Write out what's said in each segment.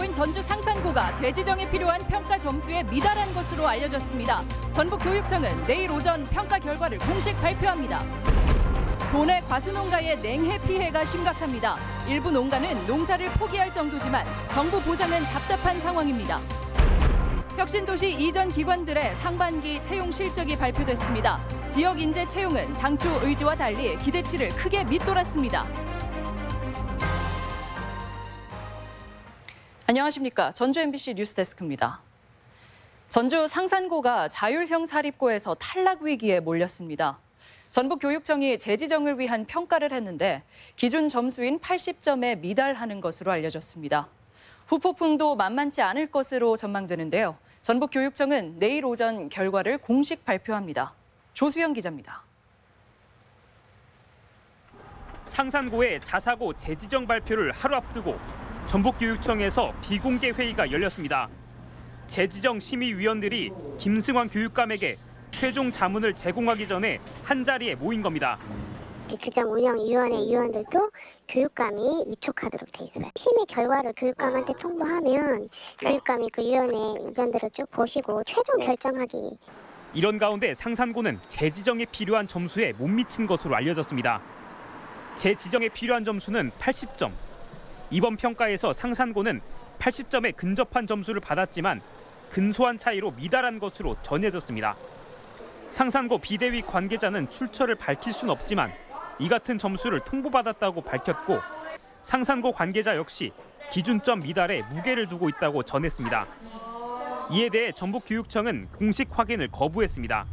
상산고인 전주 상산고가 재지정에 필요한 평가 점수에 미달한 것으로 알려졌습니다. 전북교육청은 내일 오전 평가 결과를 공식 발표합니다. 도내 과수농가의 냉해 피해가 심각합니다. 일부 농가는 농사를 포기할 정도지만 정부 보상은 답답한 상황입니다. 혁신도시 이전 기관들의 상반기 채용 실적이 발표됐습니다. 지역 인재 채용은 당초 의지와 달리 기대치를 크게 밑돌았습니다. 안녕하십니까. 전주 MBC 뉴스데스크입니다. 전주 상산고가 자율형 사립고에서 탈락 위기에 몰렸습니다. 전북교육청이 재지정을 위한 평가를 했는데 기준 점수인 80점에 미달하는 것으로 알려졌습니다. 후폭풍도 만만치 않을 것으로 전망되는데요. 전북교육청은 내일 오전 결과를 공식 발표합니다. 조수영 기자입니다. 상산고의 자사고 재지정 발표를 하루 앞두고 전북교육청에서 비공개 회의가 열렸습니다. 재지정 심의위원들이 김승환 교육감에게 최종 자문을 제공하기 전에 한자리에 모인 겁니다. 지정운영위원회 위원들도 교육감이 위촉하도록 돼 있어요. 심의 결과를 교육감한테 통보하면 교육감이 그 위원회 의견들을 쭉 보시고 최종 결정하기. 이런 가운데 상산고는 재지정에 필요한 점수에 못 미친 것으로 알려졌습니다. 재지정에 필요한 점수는 80점. 이번 평가에서 상산고는 80점에 근접한 점수를 받았지만 근소한 차이로 미달한 것으로 전해졌습니다. 상산고 비대위 관계자는 출처를 밝힐 수는 없지만 이 같은 점수를 통보받았다고 밝혔고 상산고 관계자 역시 기준점 미달에 무게를 두고 있다고 전했습니다. 이에 대해 전북교육청은 공식 확인을 거부했습니다.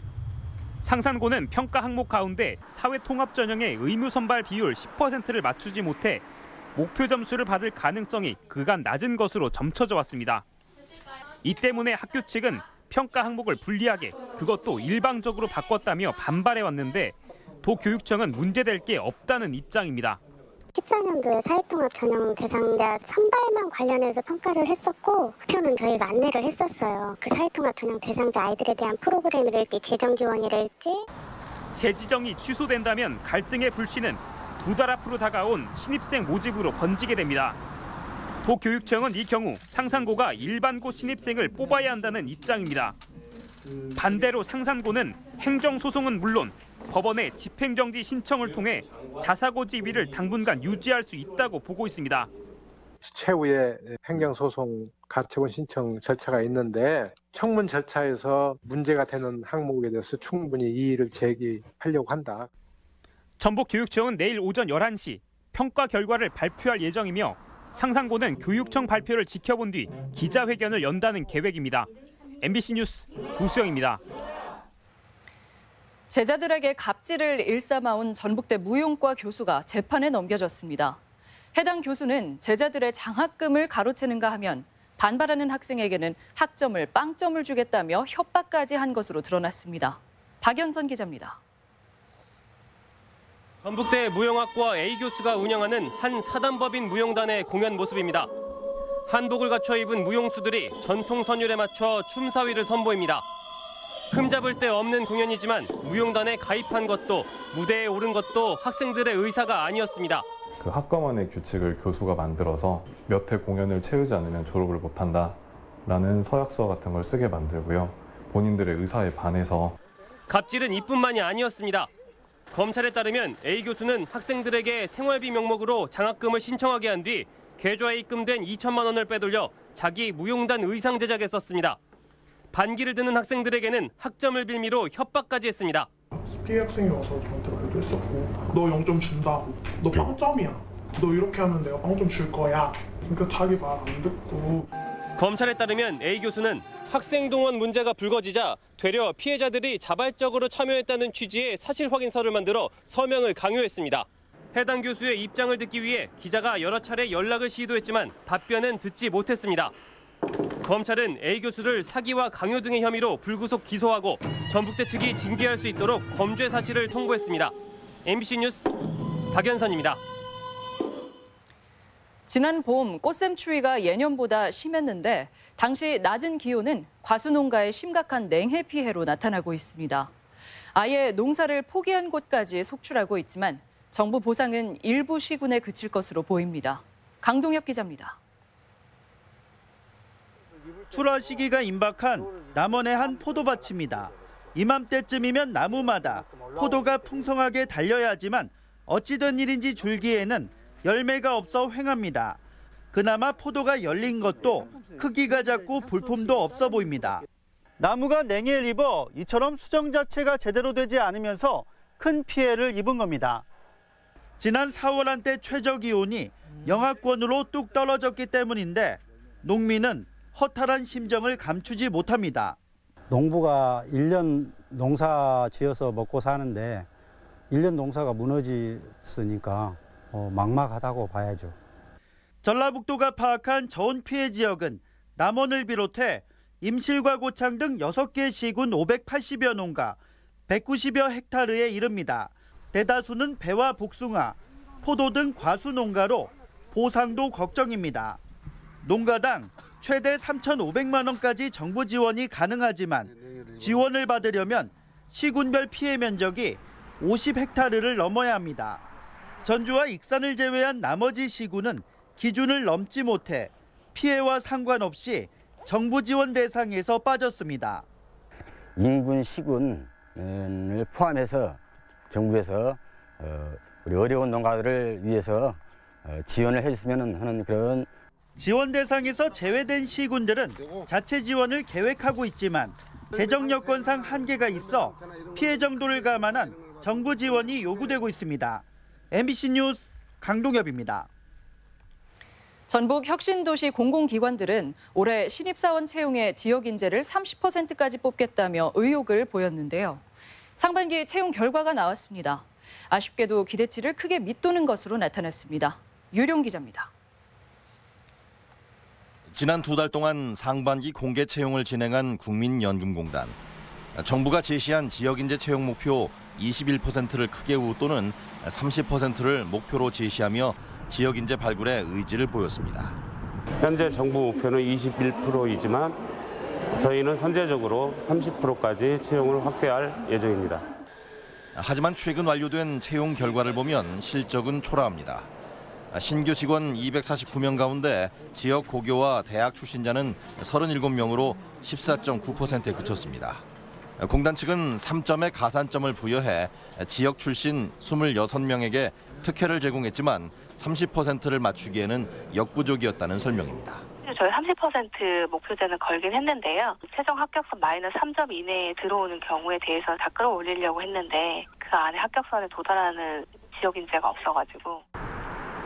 상산고는 평가 항목 가운데 사회통합 전형의 의무 선발 비율 10%를 맞추지 못해 목표 점수를 받을 가능성이 그간 낮은 것으로 점쳐져 왔습니다. 이 때문에 학교 측은 평가 항목을 불리하게 그것도 일방적으로 바꿨다며 반발해왔는데 도교육청은 문제될 게 없다는 입장입니다. 14년도에 사회통합 전형 대상자 선발만 관련해서 평가를 했었고 표는 저희가 안내를 했었어요. 그 사회통합 전형 대상자 아이들에 대한 프로그램이랄지 재정 지원이랄지. 재지정이 취소된다면 갈등의 불씨는 2달 앞으로 다가온 신입생 모집으로 번지게 됩니다. 도교육청은 이 경우 상산고가 일반고 신입생을 뽑아야 한다는 입장입니다. 반대로 상산고는 행정소송은 물론 법원에 집행정지 신청을 통해 자사고 지위를 당분간 유지할 수 있다고 보고 있습니다. 최후의 행정소송 가처분 신청 절차가 있는데 청문 절차에서 문제가 되는 항목에 대해서 충분히 이의를 제기하려고 한다. 전북교육청은 내일 오전 11시 평가 결과를 발표할 예정이며 상산고는 교육청 발표를 지켜본 뒤 기자회견을 연다는 계획입니다. MBC 뉴스 조수영입니다. 제자들에게 갑질을 일삼아온 전북대 무용과 교수가 재판에 넘겨졌습니다. 해당 교수는 제자들의 장학금을 가로채는가 하면 반발하는 학생에게는 학점을 빵점을 주겠다며 협박까지 한 것으로 드러났습니다. 박연선 기자입니다. 전북대 무용학과 A 교수가 운영하는 한 사단법인 무용단의 공연 모습입니다. 한복을 갖춰 입은 무용수들이 전통 선율에 맞춰 춤사위를 선보입니다. 흠잡을 데 없는 공연이지만 무용단에 가입한 것도 무대에 오른 것도 학생들의 의사가 아니었습니다. 그 학과만의 규칙을 교수가 만들어서 몇 회 공연을 채우지 않으면 졸업을 못한다라는 서약서 같은 걸 쓰게 만들고요. 본인들의 의사에 반해서. 갑질은 이뿐만이 아니었습니다. 검찰에 따르면 A 교수는 학생들에게 생활비 명목으로 장학금을 신청하게 한 뒤 계좌에 입금된 2천만 원을 빼돌려 자기 무용단 의상 제작에 썼습니다. 반기를 드는 학생들에게는 학점을 빌미로 협박까지 했습니다. 피해 학생이 와서 저한테 말도 했었고 너 0점 준다고. 너 빵점이야. 너 이렇게 하면 내가 빵점 줄 거야. 그러니까 자기 말 안 듣고. 검찰에 따르면 A 교수는 학생 동원 문제가 불거지자 되려 피해자들이 자발적으로 참여했다는 취지의 사실 확인서를 만들어 서명을 강요했습니다. 해당 교수의 입장을 듣기 위해 기자가 여러 차례 연락을 시도했지만 답변은 듣지 못했습니다. 검찰은 A 교수를 사기와 강요 등의 혐의로 불구속 기소하고 전북대 측이 징계할 수 있도록 범죄 사실을 통보했습니다. MBC 뉴스 박연선입니다. 지난 봄 꽃샘 추위가 예년보다 심했는데 당시 낮은 기온은 과수농가의 심각한 냉해 피해로 나타나고 있습니다. 아예 농사를 포기한 곳까지 속출하고 있지만 정부 보상은 일부 시군에 그칠 것으로 보입니다. 강동엽 기자입니다. 출하 시기가 임박한 남원의 한 포도밭입니다. 이맘때쯤이면 나무마다 포도가 풍성하게 달려야 하지만 어찌된 일인지 줄기에는 열매가 없어 횡합니다. 그나마 포도가 열린 것도 크기가 작고 볼품도 없어 보입니다. 나무가 냉해를 입어 이처럼 수정 자체가 제대로 되지 않으면서 큰 피해를 입은 겁니다. 지난 4월 한때 최저 기온이 영하권으로 뚝 떨어졌기 때문인데 농민은 허탈한 심정을 감추지 못합니다. 농부가 1년 농사 지어서 먹고 사는데 1년 농사가 무너졌으니까 막막하다고 봐야죠. 전라북도가 파악한 저온 피해 지역은 남원을 비롯해 임실과 고창 등 6개 시군 580여 농가 190여 헥타르에 이릅니다. 대다수는 배와 복숭아, 포도 등 과수 농가로 보상도 걱정입니다. 농가당 최대 3,500만 원까지 정부 지원이 가능하지만 지원을 받으려면 시군별 피해 면적이 50헥타르를 넘어야 합니다. 전주와 익산을 제외한 나머지 시군은 기준을 넘지 못해 피해와 상관없이 정부 지원 대상에서 빠졌습니다. 인근 시군을 포함해서 정부에서 우리 어려운 농가들을 위해서 지원을 해줬으면 하는 그런. 지원 대상에서 제외된 시군들은 자체 지원을 계획하고 있지만 재정 여건상 한계가 있어 피해 정도를 감안한 정부 지원이 요구되고 있습니다. MBC 뉴스 강동엽입니다. 전북 혁신도시 공공기관들은 올해 신입사원 채용의 지역 인재를 30%까지 뽑겠다며 의욕을 보였는데요. 상반기 채용 결과가 나왔습니다. 아쉽게도 기대치를 크게 밑도는 것으로 나타났습니다. 유룡 기자입니다. 지난 2달 동안 상반기 공개 채용을 진행한 국민연금공단. 정부가 제시한 지역인재 채용 목표 21%를 크게 웃도는 30%를 목표로 제시하며 지역인재 발굴에 의지를 보였습니다. 현재 정부 목표는 21%이지만 저희는 선제적으로 30%까지 채용을 확대할 예정입니다. 하지만 최근 완료된 채용 결과를 보면 실적은 초라합니다. 신규 직원 249명 가운데 지역 고교와 대학 출신자는 37명으로 14.9%에 그쳤습니다. 공단 측은 3점의 가산점을 부여해 지역 출신 26명에게 특혜를 제공했지만 30%를 맞추기에는 역부족이었다는 설명입니다. 저희 30% 목표제는 걸긴 했는데요. 최종 합격선 마이너스 3점 이내에 들어오는 경우에 대해서 다 끌어올리려고 했는데 그 안에 합격선에 도달하는 지역 인재가 없어가지고.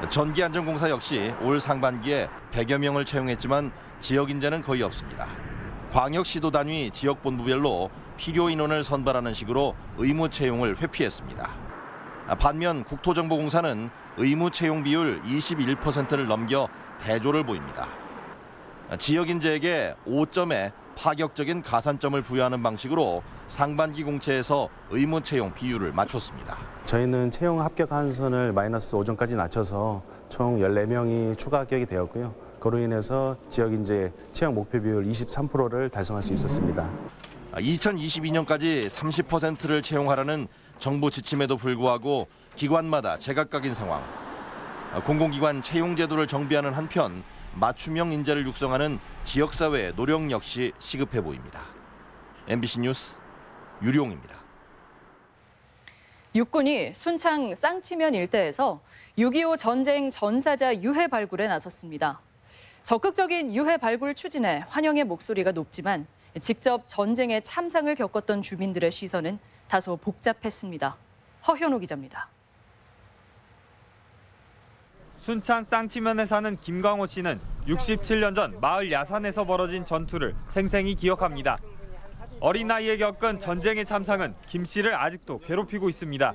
전기안전공사 역시 올 상반기에 100여 명을 채용했지만 지역 인재는 거의 없습니다. 광역시도 단위 지역본부별로 필요 인원을 선발하는 식으로 의무 채용을 회피했습니다. 반면 국토정보공사는 의무 채용 비율 21%를 넘겨 대조를 보입니다. 지역 인재에게 5점의 파격적인 가산점을 부여하는 방식으로 상반기 공채에서 의무 채용 비율을 맞췄습니다. 저희는 채용 합격 한선을 마이너스 5점까지 낮춰서 총 14명이 추가 합격이 되었고요. 그로 인해서 지역 인재 채용 목표 비율 23%를 달성할 수 있었습니다. 2022년까지 30%를 채용하라는 정부 지침에도 불구하고 기관마다 제각각인 상황. 공공기관 채용 제도를 정비하는 한편 맞춤형 인재를 육성하는 지역사회의 노력 역시 시급해 보입니다. MBC 뉴스 유룡입니다. 육군이 순창 쌍치면 일대에서 6.25 전쟁 전사자 유해 발굴에 나섰습니다. 적극적인 유해 발굴 추진에 환영의 목소리가 높지만 직접 전쟁의 참상을 겪었던 주민들의 시선은 다소 복잡했습니다. 허현호 기자입니다. 순창 쌍치면에 사는 김광호 씨는 67년 전 마을 야산에서 벌어진 전투를 생생히 기억합니다. 어린 나이에 겪은 전쟁의 참상은 김 씨를 아직도 괴롭히고 있습니다.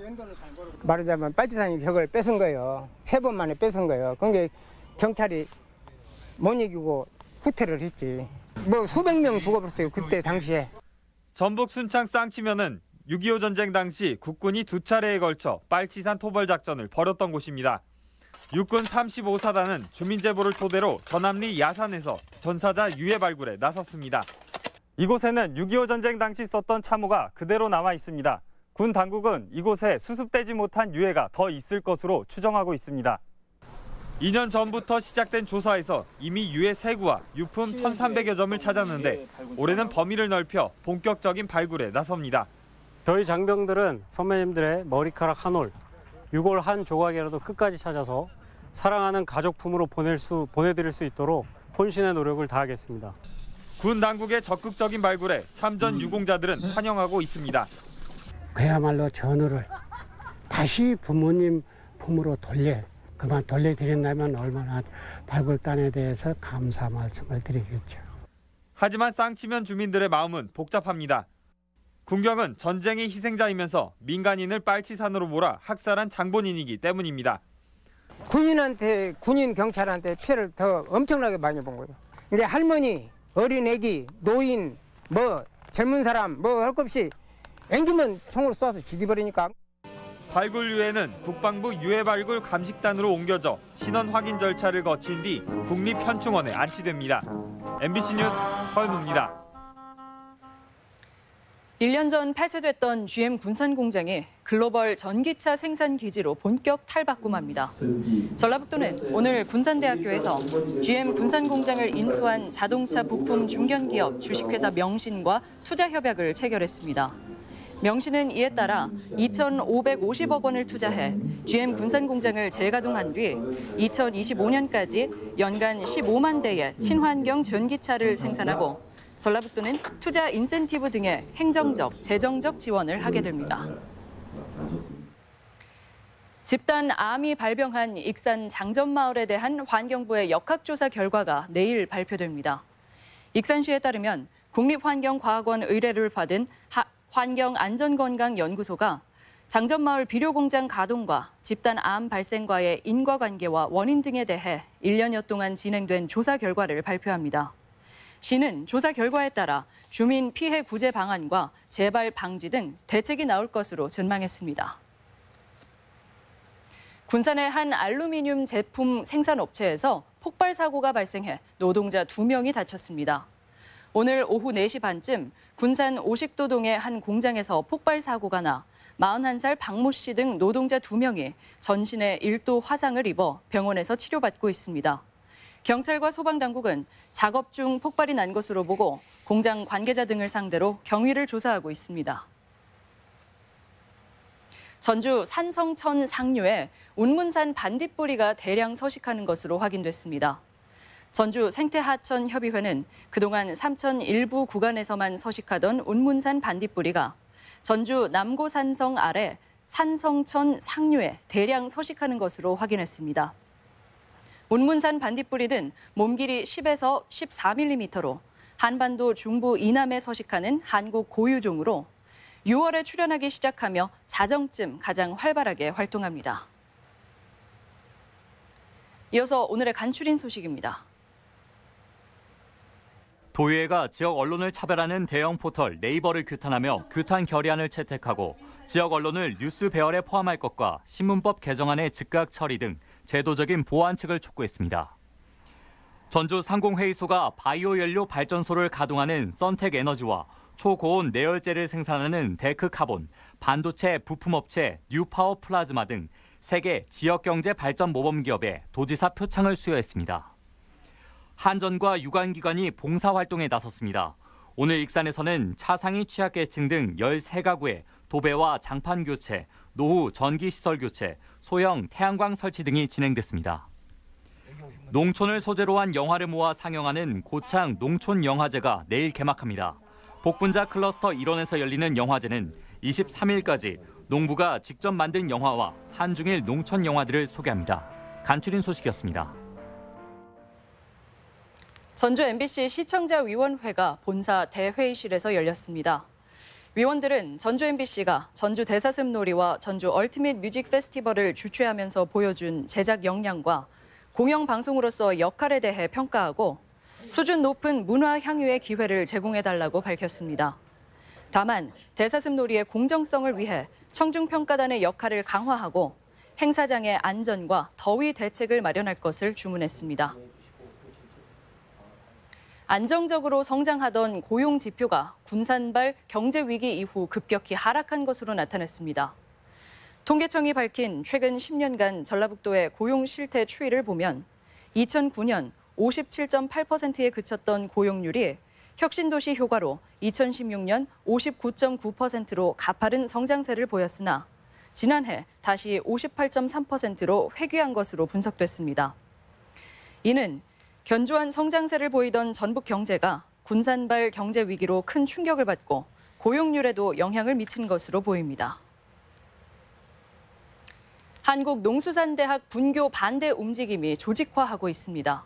말하자면 빨치산이 벽을 뺏은 거예요. 3번 만에 뺏은 거예요. 그게 경찰이 못 이기고 후퇴를 했지. 뭐 수백 명 죽어버렸어요. 그때 당시에. 전북 순창 쌍치면은 6.25 전쟁 당시 국군이 2차례에 걸쳐 빨치산 토벌 작전을 벌였던 곳입니다. 육군 35사단은 주민 제보를 토대로 전암리 야산에서 전사자 유해 발굴에 나섰습니다. 이곳에는 6.25 전쟁 당시 썼던 참호가 그대로 남아 있습니다. 군 당국은 이곳에 수습되지 못한 유해가 더 있을 것으로 추정하고 있습니다. 2년 전부터 시작된 조사에서 이미 유해 세구와 유품 1,300여 점을 찾았는데 올해는 범위를 넓혀 본격적인 발굴에 나섭니다. 저희 장병들은 선배님들의 머리카락 한 올, 유골 한 조각이라도 끝까지 찾아서 사랑하는 가족품으로 보내드릴 수 있도록 혼신의 노력을 다하겠습니다. 군 당국의 적극적인 발굴에 참전 유공자들은 환영하고 있습니다. 그야말로 전우를 다시 부모님 품으로 그만 돌려드린다면 얼마나 발굴단에 대해서 감사 말씀을 드리겠죠. 하지만 쌍치면 주민들의 마음은 복잡합니다. 군경은 전쟁의 희생자이면서 민간인을 빨치산으로 몰아 학살한 장본인이기 때문입니다. 군인한테, 군인 경찰한테 피해를 더 엄청나게 많이 본 거예요. 이제 할머니, 어린 애기, 노인, 젊은 사람 할 것 없이 앵기면 총으로 쏴서 죽여버리니까. 발굴 유해는 국방부 유해발굴 감식단으로 옮겨져 신원 확인 절차를 거친 뒤 국립현충원에 안치됩니다. MBC 뉴스 허연우입니다. 1년 전 폐쇄됐던 GM 군산 공장이 글로벌 전기차 생산 기지로 본격 탈바꿈합니다. 전라북도는 오늘 군산대학교에서 GM 군산 공장을 인수한 자동차 부품 중견기업 주식회사 명신과 투자 협약을 체결했습니다. 명신은 이에 따라 2,550억 원을 투자해 GM 군산 공장을 재가동한 뒤 2025년까지 연간 15만 대의 친환경 전기차를 생산하고 전라북도는 투자 인센티브 등의 행정적, 재정적 지원을 하게 됩니다. 집단 암이 발병한 익산 장전마을에 대한 환경부의 역학조사 결과가 내일 발표됩니다. 익산시에 따르면 국립환경과학원 의뢰를 받은 환경안전건강연구소가 장전마을 비료공장 가동과 집단 암 발생과의 인과관계와 원인 등에 대해 1년여 동안 진행된 조사 결과를 발표합니다. 시는 조사 결과에 따라 주민 피해 구제 방안과 재발 방지 등 대책이 나올 것으로 전망했습니다. 군산의 한 알루미늄 제품 생산업체에서 폭발 사고가 발생해 노동자 2명이 다쳤습니다. 오늘 오후 4시 반쯤 군산 오식도동의 한 공장에서 폭발 사고가 나 41살 박모 씨 등 노동자 2명이 전신에 1도 화상을 입어 병원에서 치료받고 있습니다. 경찰과 소방당국은 작업 중 폭발이 난 것으로 보고 공장 관계자 등을 상대로 경위를 조사하고 있습니다. 전주 산성천 상류에 운문산 반딧불이가 대량 서식하는 것으로 확인됐습니다. 전주 생태하천협의회는 그동안 삼천 일부 구간에서만 서식하던 운문산 반딧불이가 전주 남고산성 아래 산성천 상류에 대량 서식하는 것으로 확인했습니다. 운문산 반딧불이는 몸길이 10에서 14mm로 한반도 중부 이남에 서식하는 한국 고유종으로 6월에 출현하기 시작하며 자정쯤 가장 활발하게 활동합니다. 이어서 오늘의 간추린 소식입니다. 도의회가 지역 언론을 차별하는 대형 포털 네이버를 규탄하며 규탄 결의안을 채택하고 지역 언론을 뉴스 배열에 포함할 것과 신문법 개정안의 즉각 처리 등 제도적인 보완책을 촉구했습니다. 전주 상공회의소가 바이오 연료 발전소를 가동하는 선택에너지와 초고온 내열재를 생산하는 데크카본, 반도체 부품업체 뉴파워 플라즈마 등 3개 지역경제 발전 모범기업에 도지사 표창을 수여했습니다. 한전과 유관기관이 봉사활동에 나섰습니다. 오늘 익산에서는 차상위 취약계층 등 13가구에 도배와 장판 교체, 노후 전기시설 교체, 소형 태양광 설치 등이 진행됐습니다. 농촌을 소재로 한 영화를 모아 상영하는 고창 농촌영화제가 내일 개막합니다. 복분자 클러스터 일원에서 열리는 영화제는 23일까지 농부가 직접 만든 영화와 한중일 농촌 영화들을 소개합니다. 간추린 소식이었습니다. 전주 MBC 시청자위원회가 본사 대회의실에서 열렸습니다. 위원들은 전주 MBC가 전주 대사슴놀이와 전주 얼티밋 뮤직 페스티벌을 주최하면서 보여준 제작 역량과 공영방송으로서 역할에 대해 평가하고 수준 높은 문화 향유의 기회를 제공해달라고 밝혔습니다. 다만 대사슴놀이의 공정성을 위해 청중평가단의 역할을 강화하고 행사장의 안전과 더위 대책을 마련할 것을 주문했습니다. 안정적으로 성장하던 고용 지표가 군산발 경제 위기 이후 급격히 하락한 것으로 나타났습니다. 통계청이 밝힌 최근 10년간 전라북도의 고용 실태 추이를 보면 2009년 57.8%에 그쳤던 고용률이 혁신도시 효과로 2016년 59.9%로 가파른 성장세를 보였으나 지난해 다시 58.3%로 회귀한 것으로 분석됐습니다. 이는 견조한 성장세를 보이던 전북 경제가 군산발 경제 위기로 큰 충격을 받고 고용률에도 영향을 미친 것으로 보입니다. 한국농수산대학 분교 반대 움직임이 조직화하고 있습니다.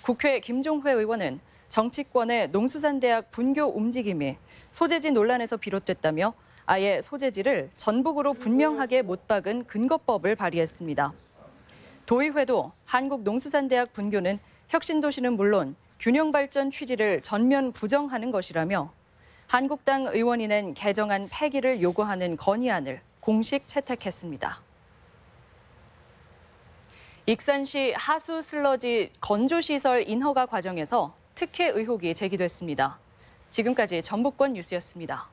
국회 김종회 의원은 정치권의 농수산대학 분교 움직임이 소재지 논란에서 비롯됐다며 아예 소재지를 전북으로 분명하게 못 박은 근거법을 발의했습니다. 도의회도 한국농수산대학 분교는 혁신도시는 물론 균형발전 취지를 전면 부정하는 것이라며 한국당 의원이 낸 개정안 폐기를 요구하는 건의안을 공식 채택했습니다. 익산시 하수 슬러지 건조시설 인허가 과정에서 특혜 의혹이 제기됐습니다. 지금까지 전북권 뉴스였습니다.